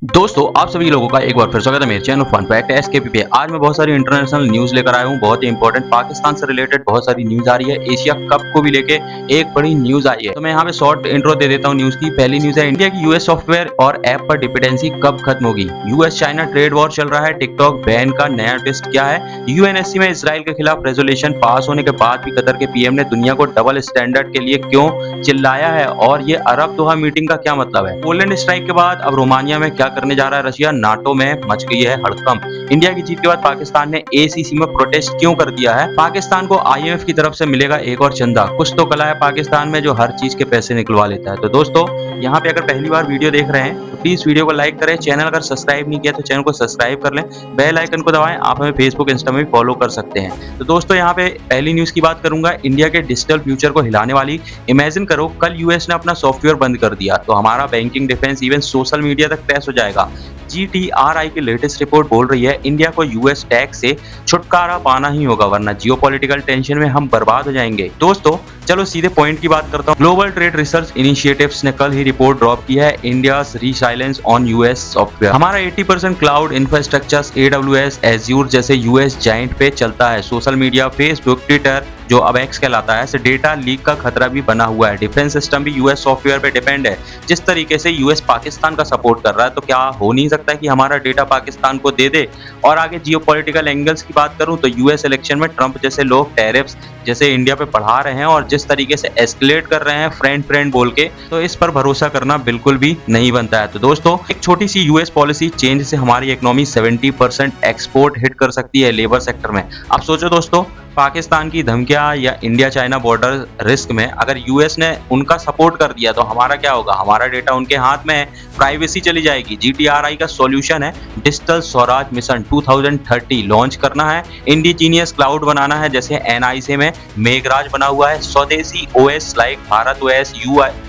दोस्तों आप सभी लोगों का एक बार फिर स्वागत है मेरे चैनल फन फैक्ट एसकेपी पे। आज मैं बहुत सारी इंटरनेशनल न्यूज़ लेकर आया हूँ, बहुत ही इंपॉर्टेंट पाकिस्तान से रिलेटेड बहुत सारी न्यूज़ आ रही है। एशिया कप को भी लेके एक बड़ी न्यूज़ आई है, तो मैं यहाँ पे शॉर्ट इंट्रो दे देता हूँ न्यूज़ की। पहली न्यूज़ है, इंडिया की यूएस सॉफ्टवेयर और ऐप पर डिपेंडेंसी कब खत्म होगी। यूएस चाइना ट्रेड वॉर चल रहा है, टिकटॉक बैन का नया ट्विस्ट क्या है। यूएनएससी में इसराइल के खिलाफ रेजोल्यूशन पास होने के बाद भी कतर के पीएम ने दुनिया को डबल स्टैंडर्ड के लिए क्यों चिल्लाया है, और ये अरब दोहा मीटिंग का क्या मतलब है। पोलैंड स्ट्राइक के बाद अब रोमानिया में क्या करने जा रहा है रशिया। नाटो में मच गई है हड़कंप। इंडिया की जीत के बाद पाकिस्तान ने एसीसी में प्रोटेस्ट क्यों कर दिया है। पाकिस्तान को आईएमएफ की तरफ से मिलेगा एक और चंदा। कुछ तो कला है पाकिस्तान में जो हर चीज के पैसे निकलवा लेता है। तो दोस्तों यहाँ पे अगर पहली बार वीडियो देख रहे हैं तो प्लीज वीडियो को लाइक करें। चैनल अगर सब्सक्राइब नहीं किया तो चैनल को सब्सक्राइब कर लें, बेल आइकन को दबाएं। आप हमें फेसबुक इंस्टा में भी फॉलो कर सकते हैं। तो दोस्तों यहाँ पे पहली न्यूज की बात करूंगा, इंडिया के डिजिटल फ्यूचर को हिलाने वाली। इमेजिन करो कल यूएस ने अपना सॉफ्टवेयर बंद कर दिया तो हमारा banking, defence, even social media तक क्रैश हो जाएगा। जीटीआरआई की लेटेस्ट रिपोर्ट बोल रही है इंडिया को यूएस टैक्स से छुटकारा पाना ही होगा, वरना जियोपॉलिटिकल टेंशन में हम बर्बाद हो जाएंगे। दोस्तों चलो सीधे पॉइंट की बात करता हूँ। ग्लोबल ट्रेड रिसर्च इनिशिएटिव्स ने कल ही रिपोर्ट ड्रॉप की है, India resilience on US software. हमारा 80% क्लाउड इंफ्रास्ट्रक्चर एडब्ल्यूएस, एज्यूर जैसे यूएस जाइंट पे चलता है। सोशल मीडिया, फेसबुक, ट्विटर जो अब एक्स कहलाता है, से डेटा लीक का खतरा भी बना हुआ है। डिफेंस सिस्टम भी यूएस सॉफ्टवेयर पे डिपेंड है। जिस तरीके से यूएस पाकिस्तान का सपोर्ट कर रहा है तो क्या हो नहीं सकता कि हमारा डेटा पाकिस्तान को दे दे। और आगे जियोपॉलिटिकल एंगल्स की बात करूं तो यूएस इलेक्शन में ट्रंप जैसे लोग टैरिफ्स जैसे इंडिया पे बढ़ा रहे हैं और जिस तरीके से एस्केलेट कर रहे हैं फ्रेंड फ्रेंड बोल के, तो इस पर भरोसा करना बिल्कुल भी नहीं बनता है। तो दोस्तों एक छोटी सी यूएस पॉलिसी चेंज से हमारी इकोनॉमी 70% एक्सपोर्ट हिट कर सकती है लेबर सेक्टर में। अब सोचो दोस्तों, पाकिस्तान की धमकियां या इंडिया चाइना बॉर्डर रिस्क में अगर यूएस ने उनका सपोर्ट कर दिया तो हमारा क्या होगा। हमारा डेटा उनके हाथ में है, प्राइवेसी चली जाएगी। जीटीआरआई का सॉल्यूशन है डिजिटल स्वराज मिशन 2030 लॉन्च करना है। इंडिजीनियस क्लाउड बनाना है, जैसे एनआईसी में मेघराज बना हुआ है। स्वदेशी OS like Bharat OS,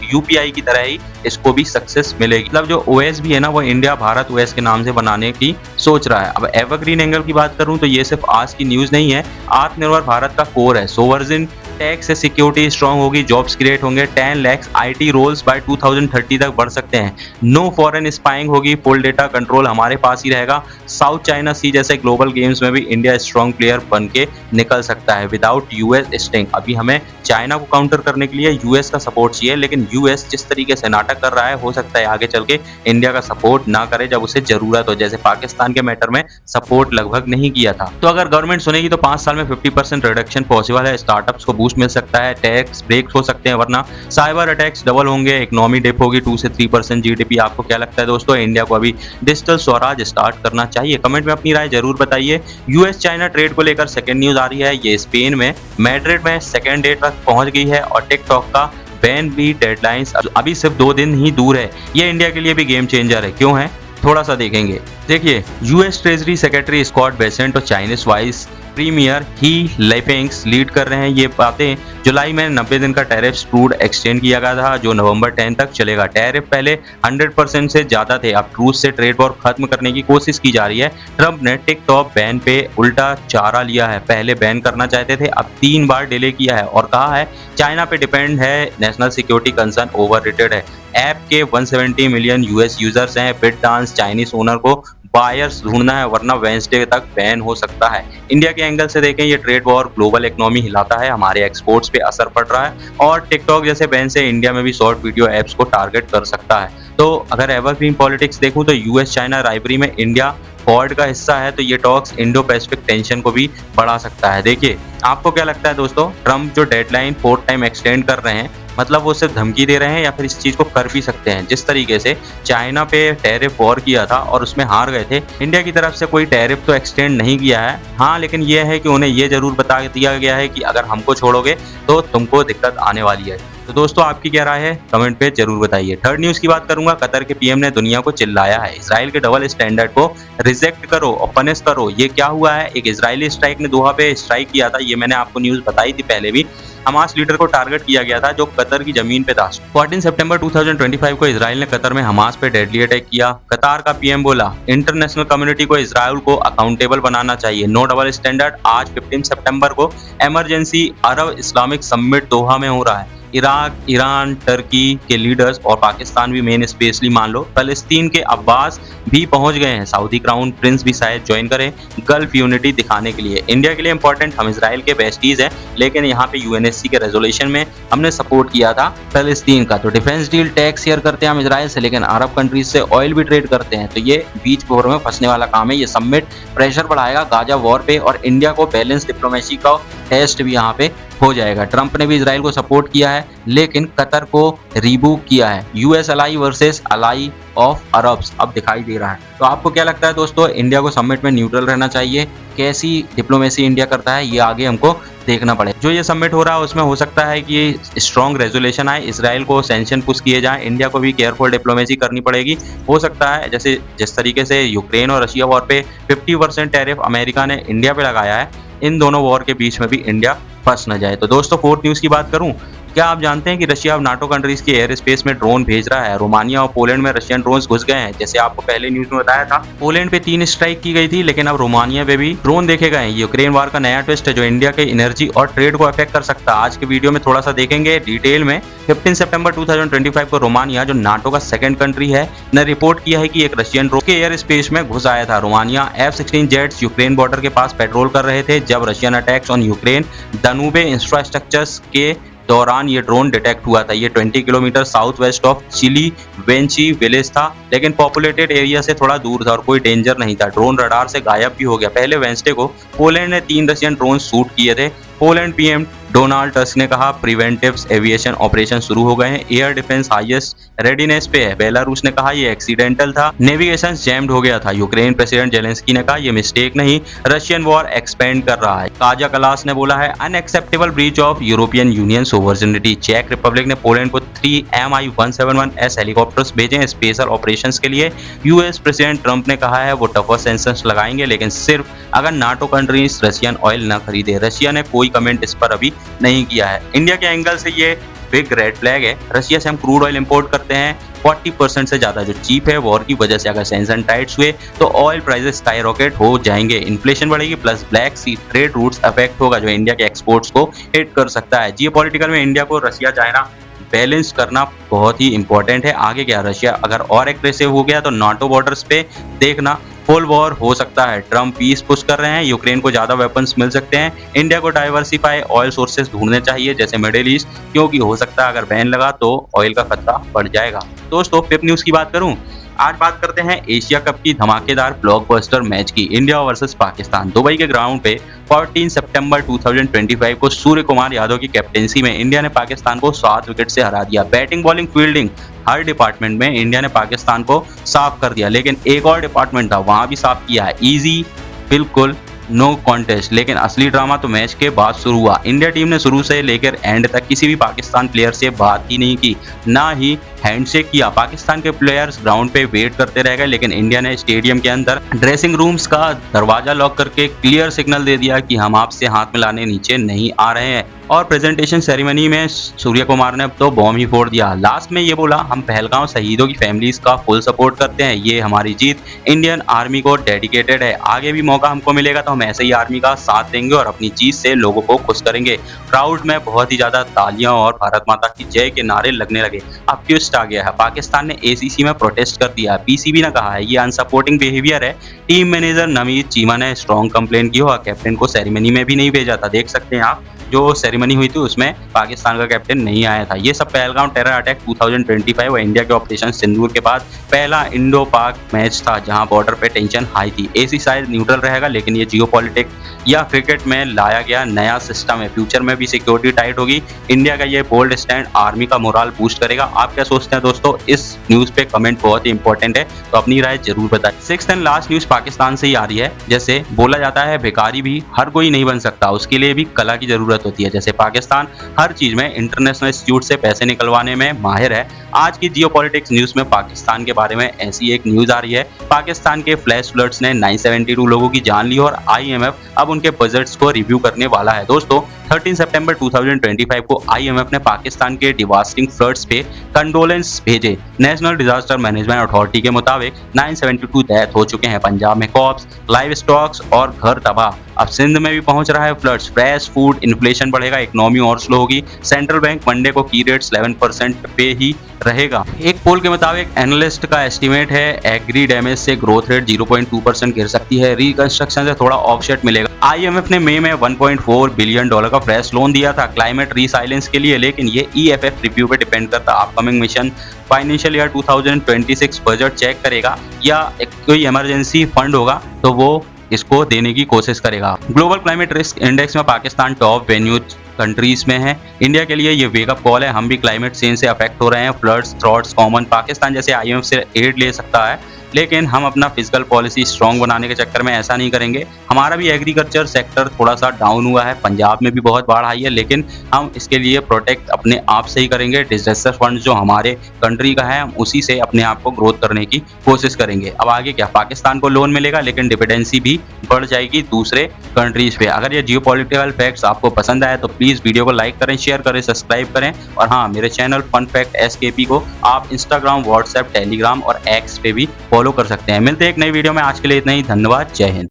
UPI की तरह ही इसको भी सक्सेस मिलेगी। मतलब जो ओएस भी है ना, वो इंडिया भारत ओएस के नाम से बनाने की सोच रहा है। अब एवरग्रीन एंगल की बात करूं तो ये सिर्फ आज की न्यूज नहीं है, आत्मनिर्भर भारत का कोर है। सोवर्जिन टैक्स से सिक्योरिटी स्ट्रांग होगी, जॉब्स क्रिएट होंगे, 10 लाख आईटी रोल्स बाय 2030 तक बढ़ सकते हैं। नो फॉरेन स्पाइंग होगी, फुल डेटा कंट्रोल हमारे पास ही रहेगा। साउथ चाइना सी जैसे ग्लोबल गेम्स में भी इंडिया स्ट्रांग प्लेयर बन के निकल सकता है विदाउट यूएस स्टिंग। अभी हमें चाइना को काउंटर करने के लिए यूएस का सपोर्ट चाहिए, लेकिन यूएस जिस तरीके से नाटक कर रहा है, हो सकता है आगे चल के इंडिया का सपोर्ट ना करे जब उसे जरूरत हो, जैसे पाकिस्तान के मैटर में सपोर्ट लगभग नहीं किया था। तो अगर गवर्नमेंट सुनेगी तो 5 साल में 50% रिडक्शन पॉसिबल है। स्टार्टअप्स को बूस्ट मिल सकता है, टैक्स ब्रेक्स हो सकते हैं, वरना साइबर अटैक्स डबल होंगे, इकोनॉमी डिप होगी 2 से 3% जीडीपी। आपको क्या लगता है दोस्तों, इंडिया को अभी डिजिटल स्वराज स्टार्ट करना चाहिए? कमेंट में अपनी राय जरूर बताइए। यूएस चाइना ट्रेड को लेकर सेकंड न्यूज आ रही है, ये स्पेन में मैड्रिड में सेकंड डेट तक पहुंच गई है और टिकटॉक का बैन भी डेडलाइंस अभी सिर्फ 2 दिन ही दूर है। ये इंडिया के लिए भी गेम चेंजर है। क्यों है थोड़ा सा देखेंगे। देखिए, US treasury secretary Scott Bessent और Chinese vice premier He Lifeng's lead कर रहे हैं ये बातें। जुलाई में 90 दिन का टैरिफ ट्रूड एक्सटेंड किया गया था जो नवंबर 10 तक चलेगा। टैरिफ पहले 100% से ज्यादा थे, अब ट्रूथ से ट्रेड वॉर खत्म करने की कोशिश की जा रही है। ट्रंप ने टिकटॉक बैन पे उल्टा चारा लिया है, पहले बैन करना चाहते थे, अब 3 बार डिले किया है और कहा है चाइना पे डिपेंड है, नेशनल सिक्योरिटी कंसर्न ओवररेटेड है। ऐप के 170 मिलियन यूएस यूजर्स हैं। बिटडांस चाइनीज ओनर को बायर्स ढूंढना है, वरना वेंसडे तक बैन हो सकता है। इंडिया के एंगल से देखें, ये ट्रेड वॉर ग्लोबल इकोनॉमी हिलाता है, हमारे एक्सपोर्ट्स पे असर पड़ रहा है और टिकटॉक जैसे बैन से इंडिया में भी शॉर्ट वीडियो एप्स को टारगेट कर सकता है। तो अगर एवरग्रीन पॉलिटिक्स देखूं तो यूएस चाइना राइवरी में इंडिया क्वाड का हिस्सा है, तो ये टॉक्स इंडो पैसिफिक टेंशन को भी बढ़ा सकता है। देखिए आपको क्या लगता है दोस्तों, ट्रंप जो डेडलाइन 4th टाइम एक्सटेंड कर रहे हैं, मतलब वो सिर्फ धमकी दे रहे हैं या फिर इस चीज को कर भी सकते हैं? जिस तरीके से चाइना पे टैरिफ वॉर किया था और उसमें हार गए थे, इंडिया की तरफ से कोई टैरिफ तो एक्सटेंड नहीं किया है। हाँ, लेकिन ये है कि उन्हें ये जरूर बता दिया गया है कि अगर हमको छोड़ोगे तो तुमको दिक्कत आने वाली है। तो दोस्तों आपकी क्या राय है, कमेंट पे जरूर बताइए। थर्ड न्यूज की बात करूंगा, कतर के पीएम ने दुनिया को चिल्लाया है, इसराइल के डबल स्टैंडर्ड को रिजेक्ट करो और पनिश करो। ये क्या हुआ है, एक इजरायली स्ट्राइक ने दोहा पे स्ट्राइक किया था, ये मैंने आपको न्यूज बताई थी पहले भी। हमास लीडर को टारगेट किया गया था जो कतर की जमीन पे था। 14 सितंबर 2025 को इजराइल ने कतर में हमास पे डेडली अटैक किया। कतार का पीएम बोला इंटरनेशनल कम्युनिटी को इजराइल को अकाउंटेबल बनाना चाहिए, नो डबल स्टैंडर्ड। आज 15 सितंबर को इमरजेंसी अरब इस्लामिक समिट दोहा में हो रहा है। इराक, ईरान, टर्की के लीडर्स और पाकिस्तान भी मेन स्पेशली मान लो, फलस्तीन के अब्बास भी पहुंच गए हैं। सऊदी क्राउन प्रिंस भी शायद ज्वाइन करें गल्फ यूनिटी दिखाने के लिए। इंडिया के लिए इंपॉर्टेंट, हम इसराइल के बेस्टीज हैं, लेकिन यहाँ पे यूएनएससी के रेजोल्यूशन में हमने सपोर्ट किया था फलस्तीन का। तो डिफेंस डील टैक्स शेयर करते हैं हम इसराइल से, लेकिन अरब कंट्रीज से ऑयल भी ट्रेड करते हैं। तो ये बीच बोर में फंसने वाला काम है। ये समिट प्रेशर बढ़ाएगा गाजा वॉर पे और इंडिया को बैलेंस डिप्लोमेसी का टेस्ट भी यहाँ पे हो जाएगा। ट्रंप ने भी इसराइल को सपोर्ट किया है, लेकिन कतर को रिबूक किया है। US ally versus ally of Arabs अब दिखाई दे रहा है। तो आपको क्या लगता है दोस्तों, इंडिया को समिट में न्यूट्रल रहना चाहिए? कैसी डिप्लोमेसी इंडिया करता है, ये आगे हमको देखना पड़े। जो ये समिट हो रहा है उसमें हो सकता है कि स्ट्रॉन्ग रेजोल्यूशन आए, इसराइल को सैंक्शन पुश किए जाएं, इंडिया को भी केयरफुल डिप्लोमेसी करनी पड़ेगी। हो सकता है जैसे जिस तरीके से यूक्रेन और रशिया वॉर पे 50% टैरिफ अमेरिका ने इंडिया पे लगाया है, इन दोनों वॉर के बीच में भी इंडिया फंस न जाए। तो दोस्तों फोर्थ न्यूज की बात करूं, क्या आप जानते हैं कि रशिया अब नाटो कंट्रीज के एयर स्पेस में ड्रोन भेज रहा है? रोमानिया और पोलैंड में रशियन ड्रोन्स घुस गए हैं। जैसे आपको पहले न्यूज में बताया था, पोलैंड पे 3 स्ट्राइक की गई थी, लेकिन अब रोमानिया पे भी ड्रोन देखे गए हैं। यूक्रेन वार का नया ट्विस्ट है जो इंडिया के एनर्जी और ट्रेड को अफेक्ट कर सकता है। आज के वीडियो में थोड़ा सा देखेंगे डिटेल में। 15 सितंबर 2025 को रोमानिया, जो नाटो का सेकंड कंट्री है, ने रिपोर्ट किया है कि एक रशियन ड्रोन के एयर स्पेस में घुस आया था। Romania F-16 jets Ukraine border के पास पेट्रोल कर रहे थे जब Russian attacks on Ukraine Danube infrastructures के दौरान ये ड्रोन डिटेक्ट हुआ था। ये 20 किलोमीटर साउथ वेस्ट ऑफ चिली वेंची विलेज था, लेकिन पॉपुलेटेड एरिया से थोड़ा दूर था और कोई डेंजर नहीं था। ड्रोन रडार से गायब भी हो गया। पहले वेंसडे को पोलैंड ने 3 रशियन ड्रोन शूट किए थे। पोलैंड पीएम डोनाल्ड टस्क ने कहा प्रिवेंटिव एविएशन ऑपरेशन शुरू हो गए हैं, एयर डिफेंस हाईएस्ट रेडीनेस पे है। बेलारूस ने कहा ये एक्सीडेंटल था, नेविगेशन जैम्ड हो गया था। यूक्रेन प्रेसिडेंट जेलेंस्की ने कहा ये मिस्टेक नहीं, रशियन वॉर एक्सपेंड कर रहा है। काजा कलास ने बोला है unacceptable breach of European Union sovereignty. चेक रिपब्लिक ने पोलैंड को 3 Mi-171S हेलीकॉप्टर्स भेजे स्पेशल ऑपरेशंस के लिए। यूएस प्रेसिडेंट ट्रंप ने कहा है वो टफर सैंक्शंस लगाएंगे, लेकिन सिर्फ अगर नाटो कंट्रीज रशियन ऑयल न खरीदे। रशिया ने कोई कमेंट इस पर अभी नहीं किया है। इंडिया के एंगल से ये बिग रेड फ्लैग है। रशिया से हम क्रूड ऑयल इंपोर्ट करते हैं 40% से ज्यादा, जो चीप है। वॉर की वजह से अगर सैंक्शन टाइट्स हुए तो ऑयल प्राइसेस स्काई रॉकेट हो जाएंगे, इन्फ्लेशन बढ़ेगी, प्लस ब्लैक सी ट्रेड रूट्स अफेक्ट होगा जो इंडिया के एक्सपोर्ट्स को हिट कर सकता है। जियोपॉलिटिकल में इंडिया को रशिया चाइना बैलेंस करना बहुत ही इंपॉर्टेंट है। आगे क्या, रशिया अगर और एग्रेसिव हो गया तो नाटो बॉर्डर्स पे देखना फुल वॉर हो सकता है। ट्रम्प पीस पुश कर रहे हैं, यूक्रेन को ज्यादा वेपन्स मिल सकते हैं। इंडिया को डाइवर्सिफाई ऑयल सोर्सेज ढूंढने चाहिए जैसे मिडिल ईस्ट, क्योंकि हो सकता है अगर बैन लगा तो ऑयल का खतरा बढ़ जाएगा। दोस्तों फिफ्थ न्यूज की बात करूं, आज बात करते हैं एशिया कप की धमाकेदार ब्लॉकबस्टर मैच की, इंडिया वर्सेस पाकिस्तान। दुबई के ग्राउंड पे 14 सितंबर 2025 को सूर्य कुमार यादव की कैप्टेंसी में इंडिया ने पाकिस्तान को 7 विकेट से हरा दिया। बैटिंग, बॉलिंग, फील्डिंग हर डिपार्टमेंट में इंडिया ने पाकिस्तान को साफ कर दिया, लेकिन एक और डिपार्टमेंट था वहां भी साफ किया है। इजी, बिल्कुल नो कॉन्टेस्ट। लेकिन असली ड्रामा तो मैच के बाद शुरू हुआ। इंडिया टीम ने शुरू से लेकर एंड तक किसी भी पाकिस्तान प्लेयर से बात ही नहीं की, ना ही हैंडशेक किया। पाकिस्तान के प्लेयर्स ग्राउंड पे वेट करते रह गए, लेकिन इंडिया ने स्टेडियम के अंदर ड्रेसिंग रूम्स का दरवाजा लॉक करके क्लियर सिग्नल दे दिया कि हम आपसे हाथ मिलाने नीचे नहीं आ रहे हैं। और प्रेजेंटेशन सेरेमनी में सूर्य कुमार ने तो बॉम्ब ही फोड़ दिया। लास्ट में ये बोला हम पहलगांव शहीदों की फैमिलीज का फुल सपोर्ट करते हैं, ये हमारी जीत इंडियन आर्मी को डेडिकेटेड है। आगे भी मौका हमको मिलेगा तो हम ऐसे ही आर्मी का साथ देंगे और अपनी जीत से लोगों को खुश करेंगे। क्राउड में बहुत ही ज्यादा तालियां और भारत माता की जय के नारे लगने लगे। अब ट्विस्ट आ गया है, पाकिस्तान ने एसीसी में प्रोटेस्ट कर दिया। पीसीबी ने कहा है ये अनसपोर्टिंग बिहेवियर है। टीम मैनेजर नवनीत चीमा ने स्ट्रॉन्ग कंप्लेंट की और कैप्टन को सेरेमनी में भी नहीं भेजा था। देख सकते हैं आप, जो सेरेमनी हुई थी उसमें पाकिस्तान का कैप्टन नहीं आया था। ये सब पहलगाम टेरर अटैक 2025 और इंडिया के ऑपरेशन सिंदूर के बाद पहला इंडो पाक मैच था जहां बॉर्डर पे टेंशन हाई थी। एसी शायद न्यूट्रल रहेगा, लेकिन ये जियोपॉलिटिक्स या क्रिकेट में लाया गया नया सिस्टम है। फ्यूचर में भी सिक्योरिटी टाइट होगी। इंडिया का ये बोल्ड स्टैंड आर्मी का मोराल बूस्ट करेगा। आप क्या सोचते हैं दोस्तों? इस न्यूज पे कमेंट बहुत ही इंपॉर्टेंट है, तो अपनी राय जरूर बताएं। Sixth and last news Pakistan से ही आ रही है। जैसे बोला जाता है भिखारी भी हर कोई नहीं बन सकता, उसके लिए भी कला की जरूरत होती है। जैसे पाकिस्तान हर चीज में इंटरनेशनल इंस्टीट्यूट से पैसे निकलवाने में माहिर है। आज की जियोपॉलिटिक्स न्यूज में पाकिस्तान के बारे में ऐसी एक न्यूज आ रही है। पाकिस्तान के फ्लैश फ्लड्स ने 972 लोगों की जान ली और IMF अब उनके बजट्स को रिव्यू करने वाला है। दोस्तों 13 सितंबर 2025 को आईएमएफ ने पाकिस्तान के डिवास्टिंग फ्लड्स पे कंडोलेंस भेजे। नेशनल डिजास्टर मैनेजमेंट अथॉरिटी के मुताबिक 972 डेथ हो चुके हैं। पंजाब में क्रॉप्स, लाइव स्टॉक्स और घर तबाह। अब सिंध में भी पहुंच रहा है फ्लड्स। फ्रेश फूड इन्फ्लेशन बढ़ेगा, इकोनॉमी और स्लो होगी। सेंट्रल बैंक मंडे को की रेट 11% पे ही रहेगा। एक पोल के मुताबिक एनालिस्ट का एस्टीमेट है एग्री डैमेज से ग्रोथ रेट 0.2% गिर सकती है। रिकंस्ट्रक्शन से थोड़ा ऑफसेट मिलेगा। आईएमएफ ने मई में $1.4 बिलियन का फ्रेश लोन दिया था क्लाइमेट रीसाइलेंस के लिए, लेकिन ये ईएफएफ रिव्यू पे डिपेंड करता है। Upcoming mission financial year 2026 budget check करेगा या कोई इमरजेंसी फंड होगा तो वो इसको देने की कोशिश करेगा। ग्लोबल क्लाइमेट रिस्क इंडेक्स में पाकिस्तान टॉप वेन्यूज कंट्रीज में है। इंडिया के लिए ये वेकअप कॉल है, हम भी क्लाइमेट चेंज से अफेक्ट हो रहे हैं। Floods, droughts common. पाकिस्तान जैसे आईएमएफ से एड ले सकता है, लेकिन हम अपना फिजिकल पॉलिसी स्ट्रॉन्ग बनाने के चक्कर में ऐसा नहीं करेंगे। हमारा भी एग्रीकल्चर सेक्टर थोड़ा सा डाउन हुआ है, पंजाब में भी बहुत बाढ़ आई है, लेकिन हम इसके लिए प्रोटेक्ट अपने आप से ही करेंगे। डिजास्टर फंड जो हमारे कंट्री का है, हम उसी से अपने आप को ग्रोथ करने की कोशिश करेंगे। अब आगे क्या, पाकिस्तान को लोन मिलेगा, लेकिन डिपेंडेंसी भी बढ़ जाएगी दूसरे कंट्रीज पे। अगर ये जियोपॉलिटिकल फैक्ट्स आपको पसंद आए तो प्लीज वीडियो को लाइक करें, शेयर करें, सब्सक्राइब करें। और हाँ, मेरे चैनल फन फैक्ट एसकेपी को आप इंस्टाग्राम, व्हाट्सएप, टेलीग्राम और एक्स पे भी फॉलो कर सकते हैं। मिलते हैं एक नई वीडियो में। आज के लिए इतना ही। धन्यवाद। जय हिंद।